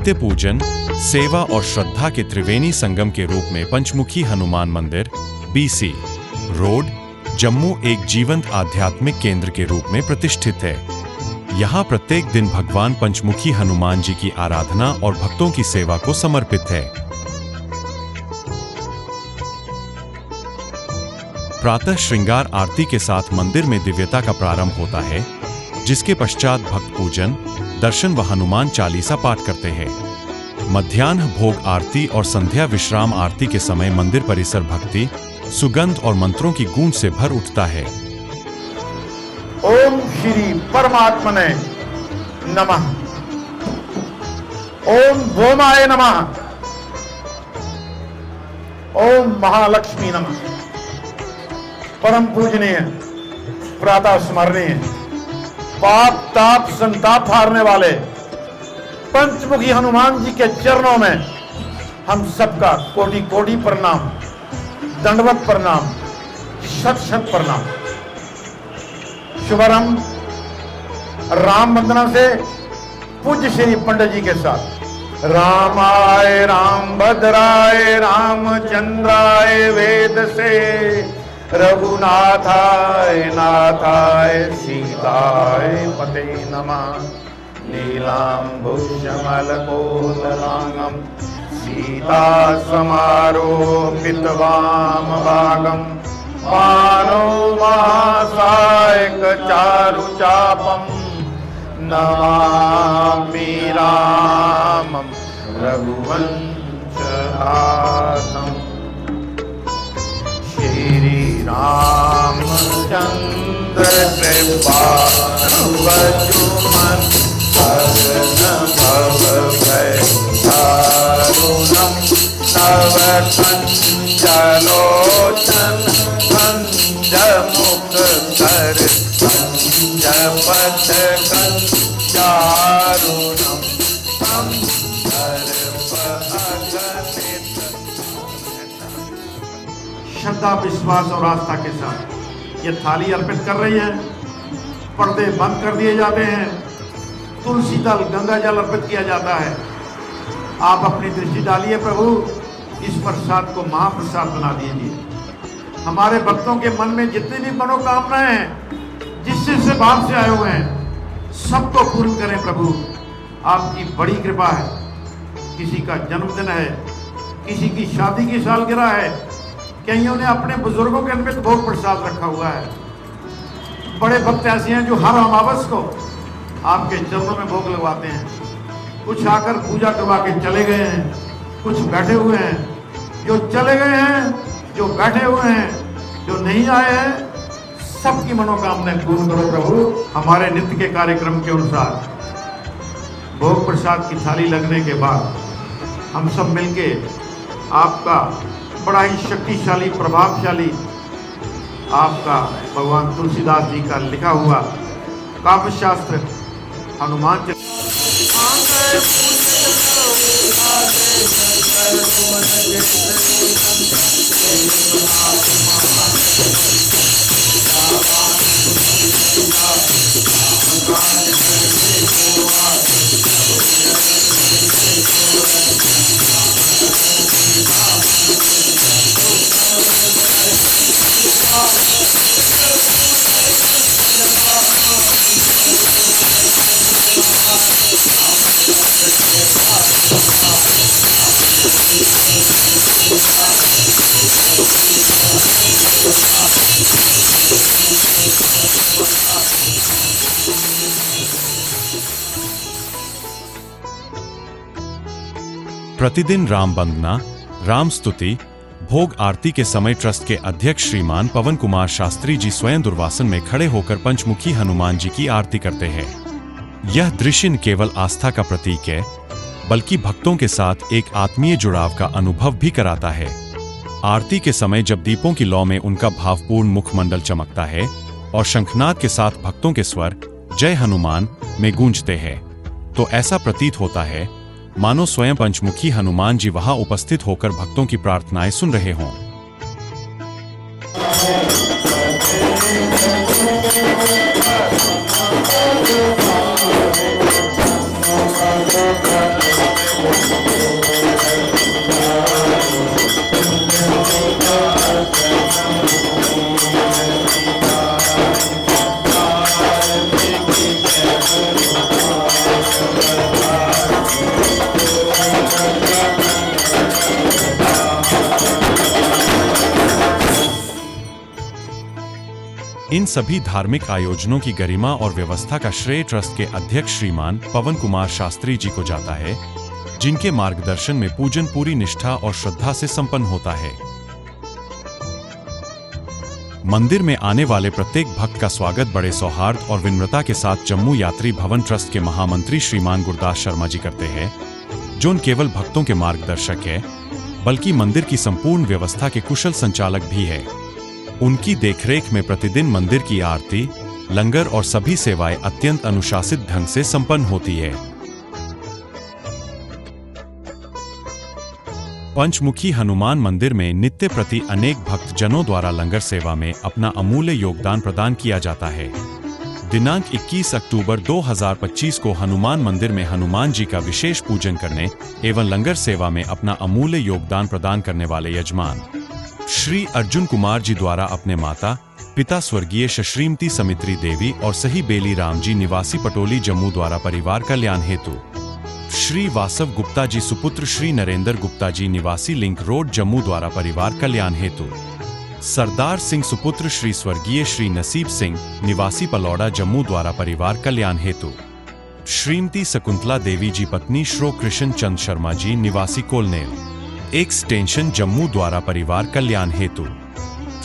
नित्य पूजन, सेवा और श्रद्धा के त्रिवेणी संगम के रूप में पंचमुखी हनुमान मंदिर BC रोड, जम्मू एक जीवंत आध्यात्मिक केंद्र के रूप में प्रतिष्ठित है। यहाँ प्रत्येक दिन भगवान पंचमुखी हनुमान जी की आराधना और भक्तों की सेवा को समर्पित है। प्रातः श्रृंगार आरती के साथ मंदिर में दिव्यता का प्रारंभ होता है, जिसके पश्चात भक्त पूजन, दर्शन व हनुमान चालीसा पाठ करते हैं। मध्याह्न भोग आरती और संध्या विश्राम आरती के समय मंदिर परिसर भक्ति, सुगंध और मंत्रों की गूंज से भर उठता है। ओम श्री परमात्मने नमः। ओम भौमाय नमः। ओम महालक्ष्मी नमः। परम पूजनीय, प्रातः स्मरणीय, पाप ताप संताप हारने वाले पंचमुखी हनुमान जी के चरणों में हम सबका कोटि कोटि प्रणाम, दंडवत प्रणाम, शत शत प्रणाम। शुभारंभ राम वंदना से पूज्य श्री पंडित जी के साथ। रामाय राम भद्राय रामचंद्राय वेद से, रघुनाथाय नाथाय सीताय पते नमः। नीलाम्बुजमलकोदरांगं सीता समारोपित वामभागं, मानो महासायक चारुचापं, नमामि रामं रघुवंशनाथं। श्री रामचंद्र कृपालु बचुमन, शरण भव भय दारुणं, तव कंचलोचन कंजमुख कर, कंजपथ कंचारुणं, श्रद्धा विश्वास और आस्था के साथ ये थाली अर्पित कर रही है। पर्दे बंद कर दिए जाते हैं, तुलसी दल गंगा जल अर्पित किया जाता है। आप अपनी दृष्टि डालिए प्रभु, इस प्रसाद को महाप्रसाद बना दीजिए। हमारे भक्तों के मन में जितनी भी मनोकामनाएं हैं, जिससे से भाव से आए हुए हैं, सबको पूर्ण करें प्रभु। आपकी बड़ी कृपा है। किसी का जन्मदिन है, किसी की शादी की सालगिरह है, कईयों ने अपने बुजुर्गों के निमित्त भोग प्रसाद रखा हुआ है। बड़े भक्त ऐसे हैं जो हर अमावस को आपके चरणों में भोग लगवाते हैं। कुछ आकर पूजा करवा के चले गए हैं, कुछ बैठे हुए हैं। जो चले गए हैं, जो बैठे हुए हैं, जो नहीं आए हैं, सबकी मनोकामनाएं पूर्ण करो प्रभु। हमारे नित्य के कार्यक्रम के अनुसार भोग प्रसाद की थाली लगने के बाद हम सब मिलके आपका बड़ा ही शक्तिशाली, प्रभावशाली, आपका भगवान तुलसीदास जी का लिखा हुआ काव्य शास्त्र हनुमान प्रतिदिन राम वंदना, राम स्तुति, भोग आरती के समय ट्रस्ट के अध्यक्ष श्रीमान पवन कुमार शास्त्री जी स्वयं दुर्वासन में खड़े होकर पंचमुखी हनुमान जी की आरती करते हैं। यह दृश्य न केवल आस्था का प्रतीक है, बल्कि भक्तों के साथ एक आत्मीय जुड़ाव का अनुभव भी कराता है। आरती के समय जब दीपों की लौ में उनका भावपूर्ण मुखमंडल चमकता है और शंखनाद के साथ भक्तों के स्वर जय हनुमान में गूंजते हैं, तो ऐसा प्रतीत होता है मानो स्वयं पंचमुखी हनुमान जी वहां उपस्थित होकर भक्तों की प्रार्थनाएं सुन रहे हों। इन सभी धार्मिक आयोजनों की गरिमा और व्यवस्था का श्रेय ट्रस्ट के अध्यक्ष श्रीमान पवन कुमार शास्त्री जी को जाता है, जिनके मार्गदर्शन में पूजन पूरी निष्ठा और श्रद्धा से संपन्न होता है। मंदिर में आने वाले प्रत्येक भक्त का स्वागत बड़े सौहार्द और विनम्रता के साथ जम्मू यात्री भवन ट्रस्ट के महामंत्री श्रीमान गुरदास शर्मा जी करते हैं, जो न केवल भक्तों के मार्गदर्शक है, बल्कि मंदिर की संपूर्ण व्यवस्था के कुशल संचालक भी है। उनकी देखरेख में प्रतिदिन मंदिर की आरती, लंगर और सभी सेवाएं अत्यंत अनुशासित ढंग से संपन्न होती है। पंचमुखी हनुमान मंदिर में नित्य प्रति अनेक भक्त जनों द्वारा लंगर सेवा में अपना अमूल्य योगदान प्रदान किया जाता है। दिनांक 21 अक्टूबर 2025 को हनुमान मंदिर में हनुमान जी का विशेष पूजन करने एवं लंगर सेवा में अपना अमूल्य योगदान प्रदान करने वाले यजमान श्री अर्जुन कुमार जी द्वारा अपने माता पिता स्वर्गीय श्रीमती समित्री देवी और सही बेली राम जी निवासी पटोली जम्मू द्वारा परिवार कल्याण हेतु श्री वासव गुप्ता जी सुपुत्र श्री नरेंद्र गुप्ता जी निवासी लिंक रोड जम्मू द्वारा परिवार कल्याण हेतु सरदार सिंह सुपुत्र श्री स्वर्गीय श्री नसीब सिंह निवासी पलौड़ा जम्मू द्वारा परिवार कल्याण हेतु श्रीमती शकुंतला देवी जी पत्नी श्रो कृष्ण चंद शर्मा जी निवासी कोलनेल एक्सटेंशन जम्मू द्वारा परिवार कल्याण हेतु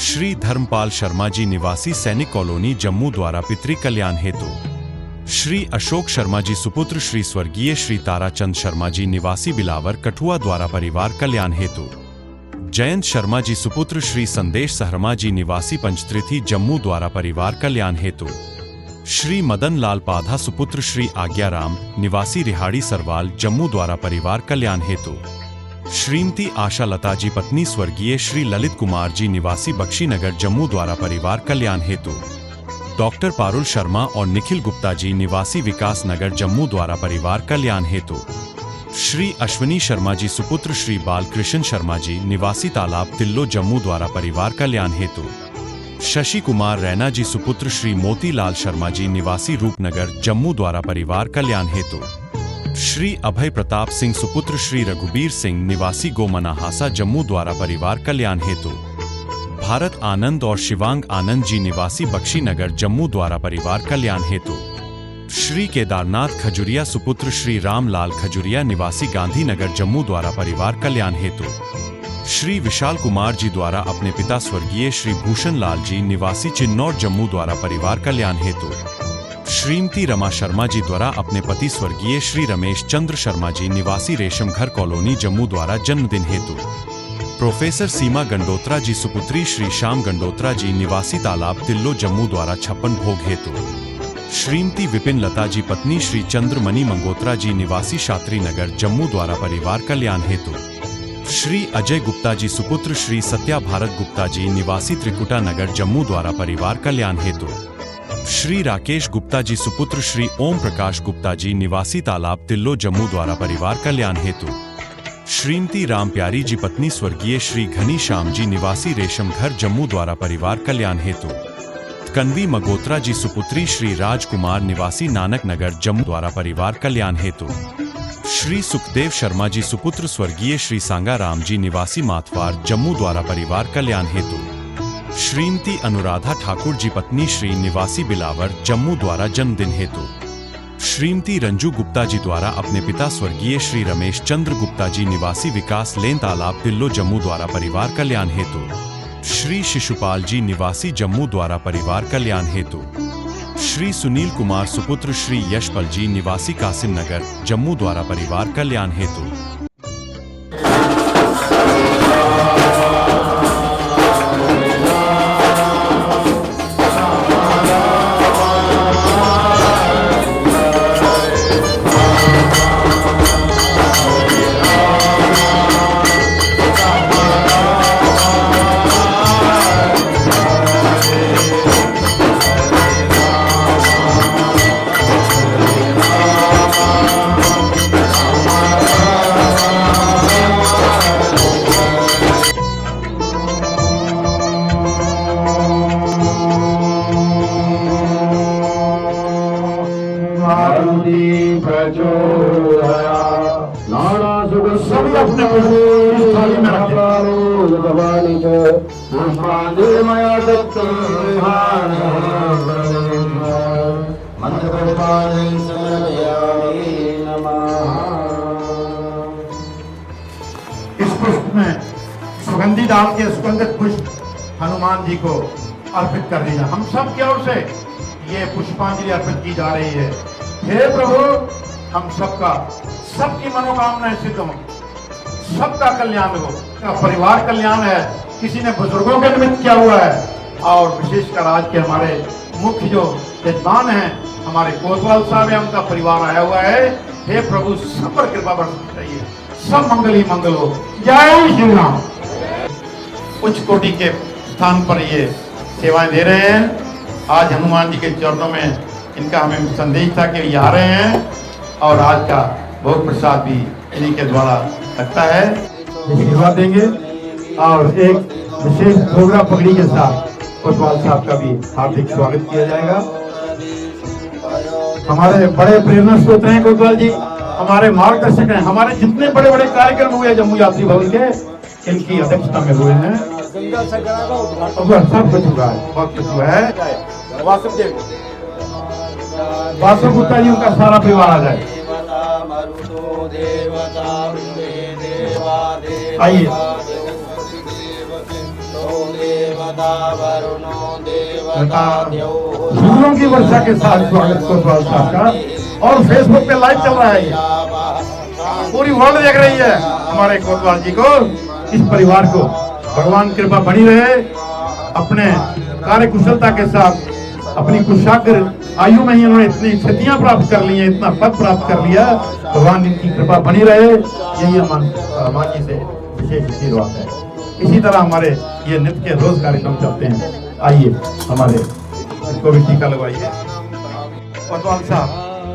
श्री धर्मपाल शर्मा जी निवासी सैनिक कॉलोनी जम्मू द्वारा पितृ कल्याण हेतु श्री अशोक शर्मा जी सुपुत्र श्री स्वर्गीय श्री ताराचंद शर्मा जी निवासी बिलावर कठुआ द्वारा परिवार कल्याण हेतु जयंत शर्मा जी सुपुत्र श्री संदेश सहरमा जी निवासी पंचत्रिथी जम्मू द्वारा परिवार कल्याण हेतु श्री मदन लाल पाधा सुपुत्र श्री आज्ञाराम निवासी रिहाड़ी सरवाल जम्मू द्वारा परिवार कल्याण हेतु श्रीमती आशा लता जी पत्नी स्वर्गीय श्री ललित कुमार जी निवासी बख्शीनगर जम्मू द्वारा परिवार कल्याण हेतु डॉक्टर पारुल शर्मा और निखिल गुप्ता जी निवासी विकास नगर जम्मू द्वारा परिवार कल्याण हेतु श्री अश्विनी शर्मा जी सुपुत्र श्री बालकृष्ण शर्मा जी निवासी तालाब तिल्लो जम्मू द्वारा परिवार कल्याण हेतु शशि कुमार रैना जी सुपुत्र श्री मोतीलाल शर्मा जी निवासी रूपनगर जम्मू द्वारा परिवार कल्याण हेतु श्री अभय प्रताप सिंह सुपुत्र श्री रघुबीर सिंह निवासी गोमनाहासा जम्मू द्वारा परिवार कल्याण हेतु भारत आनंद और शिवांग आनंद जी निवासी बख्शीनगर जम्मू द्वारा परिवार कल्याण हेतु श्री केदारनाथ खजुरिया सुपुत्र श्री रामलाल खजुरिया निवासी गांधीनगर जम्मू द्वारा परिवार कल्याण हेतु श्री विशाल कुमार जी द्वारा अपने पिता स्वर्गीय श्री भूषण लाल जी निवासी चिन्नौर जम्मू द्वारा परिवार कल्याण हेतु श्रीमती रमा शर्मा जी द्वारा अपने पति स्वर्गीय श्री रमेश चंद्र शर्मा जी निवासी रेशम घर कॉलोनी जम्मू द्वारा जन्मदिन हेतु प्रोफेसर सीमा गंडोत्रा जी सुपुत्री श्री श्याम गंडोत्रा जी निवासी तालाब तिल्लो जम्मू द्वारा 56 भोग हेतु श्रीमती विपिन लता जी पत्नी श्री चंद्रमणि मंगोत्रा जी निवासी शात्री नगर जम्मू द्वारा परिवार कल्याण हेतु श्री अजय गुप्ता जी सुपुत्र श्री सत्या भारत गुप्ता जी निवासी त्रिकुटा नगर जम्मू द्वारा परिवार कल्याण हेतु श्री राकेश गुप्ता जी सुपुत्र श्री ओम प्रकाश गुप्ता जी निवासी तालाब तिल्लो जम्मू द्वारा परिवार कल्याण हेतु श्रीमती राम प्यारी जी पत्नी स्वर्गीय श्री घनी श्याम जी निवासी रेशम घर जम्मू द्वारा परिवार कल्याण हेतु कन्वी मगोत्रा जी सुपुत्री श्री राजकुमार निवासी नानक नगर जम्मू द्वारा परिवार कल्याण हेतु श्री सुखदेव शर्मा जी सुपुत्र स्वर्गीय श्री सांगाराम जी निवासी माथवार जम्मू द्वारा परिवार कल्याण हेतु श्रीमती अनुराधा ठाकुर जी पत्नी श्री निवासी बिलावर जम्मू द्वारा जन्मदिन हेतु श्रीमती रंजू गुप्ता जी द्वारा अपने पिता स्वर्गीय श्री रमेश चंद्र गुप्ता जी निवासी विकास लेन तालाब तिल्लो जम्मू द्वारा परिवार कल्याण हेतु श्री शिशुपाल जी निवासी जम्मू द्वारा परिवार कल्याण हेतु श्री सुनील कुमार सुपुत्र श्री यशपाल जी निवासी कासिम नगर जम्मू द्वारा परिवार कल्याण हेतु इस थाली में रख इस पुष्प में सुगंधी डाल के सुगंधित पुष्प हनुमान जी को अर्पित कर दिया। हम सब की ओर से ये पुष्पांजलि अर्पित की जा रही है। हे प्रभु, हम सबका, सबकी मनोकामनाएं सिद्ध हो, सबका कल्याण हो, का परिवार कल्याण है। किसी ने बुजुर्गों के निमित्त किया हुआ है और विशेषकर आज के हमारे मुख्य जो यजमान हैं, हमारे कोतवाल साहब है, उनका परिवार आया हुआ है। हे प्रभु, सब पर कृपा बरसनी चाहिए, सब मंगल ही मंगल हो। जय श्री राम। उच्च कोटि के स्थान पर ये सेवाएं दे रहे हैं। आज हनुमान जी के चरणों में इनका हमें संदेश था कि ये आ रहे हैं और आज का भोग प्रसाद भी इन्हीं के द्वारा लगता है। आशीर्वाद देंगे और एक विशेष प्रोग्राम पगड़ी के साथ कोतवाल साहब का भी हार्दिक स्वागत किया जाएगा। हमारे बड़े प्रेरणा स्रोत हैं कोतवाल जी, हमारे मार्गदर्शक हैं। हमारे जितने बड़े बड़े कार्यक्रम हुए जम्मू यात्री भवन के, इनकी अध्यक्षता में हुए हैं। सब कुछ हुआ है, बहुत कुछ हुआ है। वासु गुप्ता जी, उनका सारा परिवार आ जाए। आइए। फूलों की वर्षा के साथ स्वागत कोतवाल साहब का। और फेसबुक पे लाइव चल रहा है, ये पूरी वर्ल्ड देख रही है हमारे कोतवाल जी को। इस परिवार को भगवान कृपा बनी रहे, अपने कार्य कुशलता के साथ अपनी कुशाग्र आयु में ही उन्होंने इतनी स्थितियां प्राप्त कर ली हैं, इतना पद प्राप्त कर लिया। भगवान इनकी कृपा बनी रहे, यही हनुमान जी से विशेष आशीर्वाद है। इसी तरह हमारे ये नित्य के रोज कार्यक्रम चलते हैं। आइए, हमारे कोविड टीका लगवाइए। कोतवाल साहब,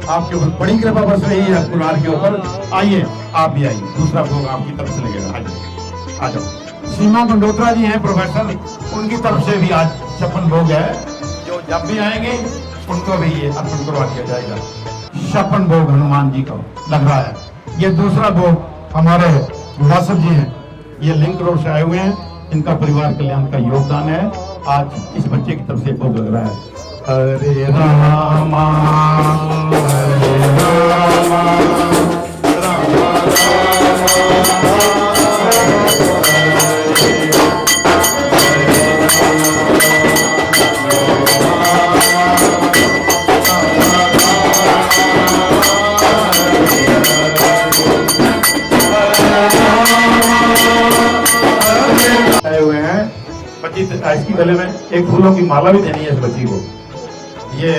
आपके ऊपर बड़ी कृपा बरस रही है कुरार के ऊपर। आइए, आप भी आइए, दूसरा भोग आपकी तरफ से लगेगा। आइए, आ जाओ। सीमा मंडोत्रा जी हैं प्रोफेसर, उनकी तरफ से भी आज 56 भोग है। जो जब भी आएंगे उनको भी ये अर्पण करवा दिया जाएगा। 56 भोग हनुमान जी को लग रहा है। ये दूसरा भोग हमारे वासव जी हैं, ये लिंक रोड से आए हुए हैं, इनका परिवार कल्याण का योगदान है। आज इस बच्चे की तरफ से भोग लग रहा है। हरे रामा हरे रामा हुए हैं। बच्ची इसकी गले में एक फूलों की माला भी देनी है इस बच्ची को। ये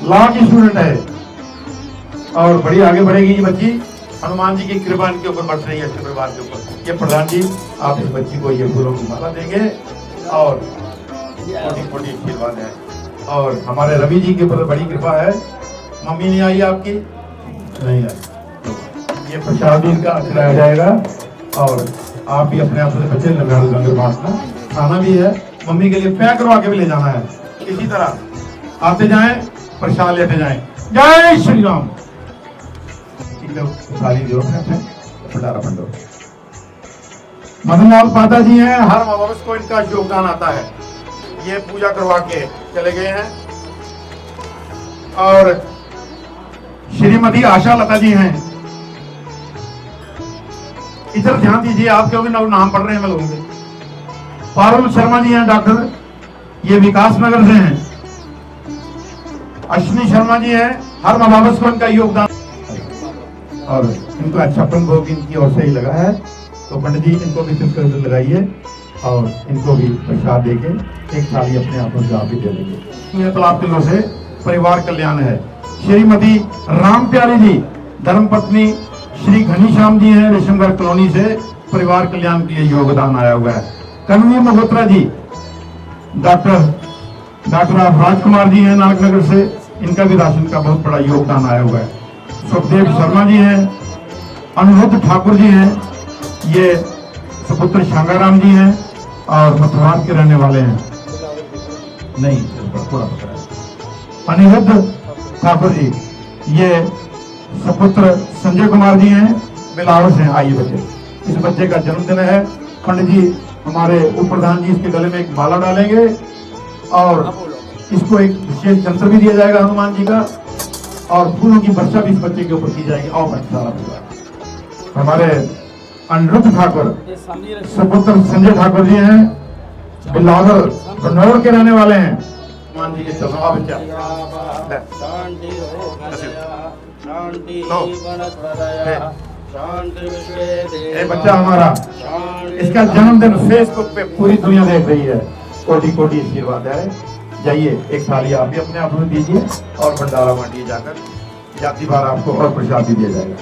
लॉ की स्टूडेंट है और बड़ी आगे बढ़ेगी ये बच्ची। हनुमान जी की कृपा इनके ऊपर बरस रही है, इसके परिवार के ऊपर। ये प्रधान जी, आप इस बच्ची को ये फूलों की माला देंगे और छोटी छोटी आशीर्वाद है। और हमारे रवि जी के ऊपर बड़ी कृपा है। मम्मी नहीं आई आपकी? नहीं आई। ये प्रसाद भी इनका खिलाया जाएगा और आप भी अपने आप से बच्चे लंगर बांटना। खाना भी है, मम्मी के लिए पैक करवा के भी ले जाना है। इसी तरह आते जाएं, प्रसाद लेते जाएं। जय श्री राम। मदनलाल पादा जी हैं, हर अमावस को इनका योगदान आता है। ये पूजा करवा के चले गए हैं। और श्रीमती आशा लता जी हैं, इधर ध्यान दीजिए, आप क्योंकि नाम पढ़ रहे हैं मैं लोगों के। पारुल शर्मा जी हैं डॉक्टर, ये विकास नगर से हैं। अश्विनी शर्मा जी हैं, हर अमावस को इनका योगदान और इनका 56 भोग इनकी ओर से ही लगा है। तो पंडित जी, इनको भी तिलक लगाइए और इनको भी प्रसाद देके एक थाली अपने हाथों से आप भी दे देंगे। तालाब तिलों से परिवार कल्याण है। श्रीमती राम प्यारी जी, धर्मपत्नी श्री घनीश्याम जी हैं, रेशमगढ़ कॉलोनी से, परिवार कल्याण के लिए योगदान आया हुआ है। कन्वी मल्होत्रा जी, डॉक्टर राजकुमार जी हैं नागनगर से, इनका भी राशन का बहुत बड़ा योगदान आया हुआ है। सुखदेव शर्मा जी हैं, अनिरुद्ध ठाकुर जी हैं, ये सुपुत्र शांगाराम जी हैं और मथुरान के रहने वाले हैं। नहीं, थोड़ा अनिरुद्ध ठाकुर जी, ये सुपुत्र संजय कुमार जी हैं, बिलावल से आइए बच्चे, इस बच्चे का जन्मदिन है। पंडित जी हमारे उप प्रधान जी इसके गले में एक माला डालेंगे और इसको एक विशेष यंत्र भी दिया जाएगा हनुमान जी का, और फूलों की वर्षा भी इस बच्चे के ऊपर की जाएगी। आओ बच्चा सारा परिवार। हमारे अनिरुद्ध ठाकुर सुपुत्र संजय ठाकुर जी हैं, बिलावल कन्नौर के रहने वाले हैं। हनुमान जी के चलो आओ बच्चा। ये बच्चा हमारा, इसका जन्मदिन फेसबुक पे पूरी दुनिया देख रही है। कोटि कोटि आशीर्वाद है। जाइए एक थाली आप भी अपने आप में दीजिए और भंडारा बांटिए जाकर, जाति बार आपको और प्रसाद भी दिया जाएगा।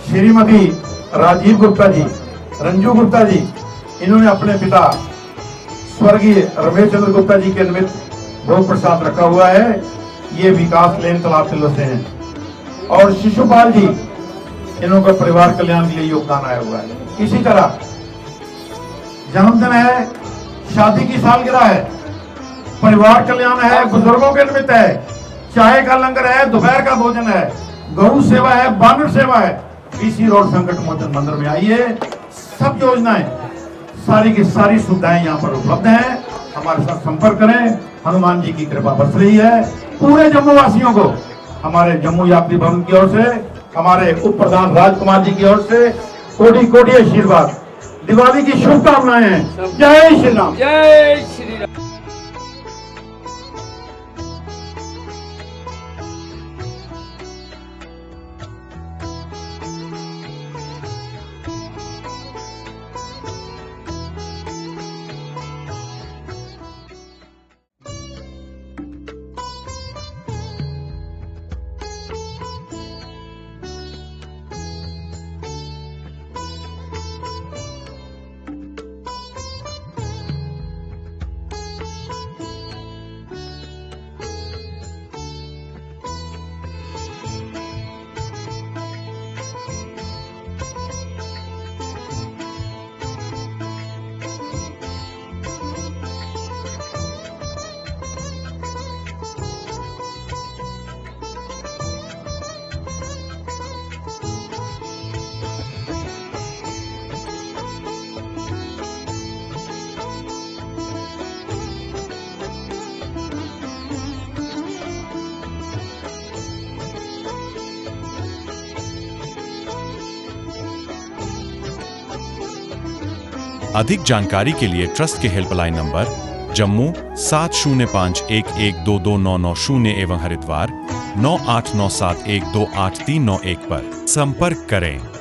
श्रीमती राजीव गुप्ता जी, रंजू गुप्ता जी, इन्होंने अपने पिता स्वर्गीय रमेश चंद्र गुप्ता जी के निमित्त भोग प्रसाद रखा हुआ है। ये विकास लेन तालाब तिल्लो से हैं। और शिशुपाल जी, इनका परिवार कल्याण के लिए योगदान आया हुआ है। इसी तरह जन्मदिन है, शादी की सालगिरह है, परिवार कल्याण है, बुजुर्गों के निमित्त है, चाय का लंगर है, दोपहर का भोजन है, गौ सेवा है, बानर सेवा है। बीसी रोड संकट मोचन मंदिर में आइए, सब योजनाएं, सारी की सारी सुविधाएं यहाँ पर उपलब्ध हैं। हमारे साथ संपर्क करें। हनुमान जी की कृपा बरस रही है। पूरे जम्मू वासियों को हमारे जम्मू यात्री भवन की ओर से, हमारे उप प्रधान राजकुमार जी की ओर से कोटि कोटि आशीर्वाद, दिवाली की शुभकामनाएं हैं। जय श्री राम। जय श्री राम। अधिक जानकारी के लिए ट्रस्ट के हेल्पलाइन नंबर जम्मू 7051122990 एवं हरिद्वार 9897128391 पर संपर्क करें।